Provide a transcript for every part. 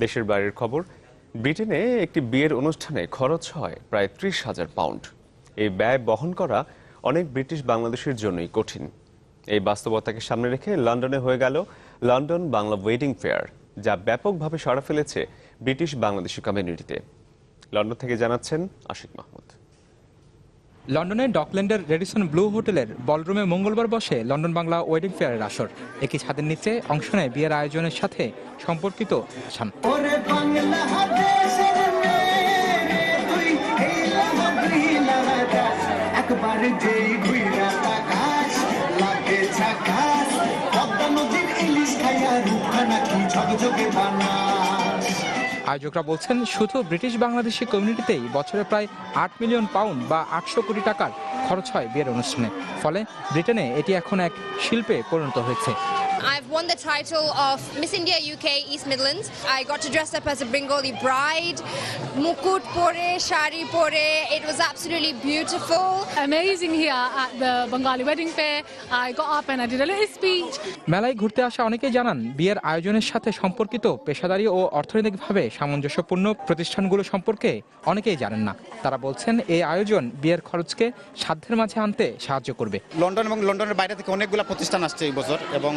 দেশের বাইরের খবর, ব্রিটেনে একটি বিয়ের অনুষ্ঠানে খরচ হয় প্রায় ৩০,০০০ পাউন্ড। এই ব্যয় বহন করা অনেক ব্রিটিশ বাংলাদেশের জন্যই কঠিন। এই বাস্তবতাকে সামনে রেখে লন্ডনে হয়ে গেল লন্ডন বাংলা ওয়েডিং ফেয়ার, যা ব্যাপকভাবে সাড়া ফেলেছে ব্রিটিশ বাংলাদেশি কমিউনিটিতে। লন্ডন থেকে জানাচ্ছেন আশিক মাহমুদ। লন্ডনের ডকল্যান্ডের রেডিসন ব্লু হোটেলের বলরুমে মঙ্গলবার বসে লন্ডন বাংলা ওয়েডিং ফেয়ারের আসর। একই ছাদের নিচে অংশ নেয় বিয়ের আয়োজনের সাথে সম্পর্কিত আয়োজকরা বলছেন, শুধু ব্রিটিশ বাংলাদেশি কমিউনিটিতেই বছরে প্রায় ৮ মিলিয়ন পাউন্ড বা ৮০০ কোটি টাকার খরচ হয় বিয়ের অনুষ্ঠানে। ফলে ব্রিটেনে এটি এখন এক শিল্পে পরিণত হয়েছে। I've won the title of Miss India UK East Midlands. I got to dress up as a Bengali bride. Mukut pore, shari pore. It was absolutely beautiful. Amazing here at the Bengali wedding fair. I got up and I did a little speech. মেলায় ঘুরতে আসা অনেকেই জানান, বিয়ের আয়োজনের সাথে সম্পর্কিত পেশাদারি ও অর্থনৈতিকভাবে সামঞ্জস্যপূর্ণ প্রতিষ্ঠানগুলো সম্পর্কে অনেকেই জানেন না। তারা বলছেন, এই আয়োজন বিয়ের খরচকে সাধ্যের মাঝে আনতে সাহায্য করবে। লন্ডন এবং লন্ডনের বাইরে থেকে অনেকগুলো প্রতিষ্ঠান আসছে এই বছর, এবং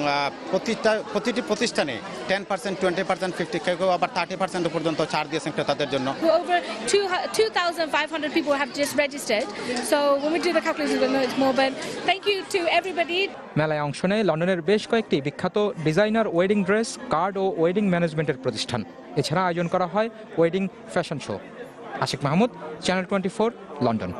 প্রতিটি প্রতিষ্ঠানে 10%, 20%, 50%, কেউ আবার 30% পর্যন্ত ছাড় দিয়েছেন ক্রেতাদের জন্য। Over 2,500 people have just registered. So when we do the calculations, we know it's more. But thank you to everybody. মেলায় অংশ নেয় লন্ডনের বেশ কয়েকটি বিখ্যাত ডিজাইনার ওয়েডিং ড্রেস, কার্ড ও ওয়েডিং ম্যানেজমেন্টের প্রতিষ্ঠান। এছাড়া আয়োজন করা হয় wedding fashion show. Ashik Mahmud, channel 24, London.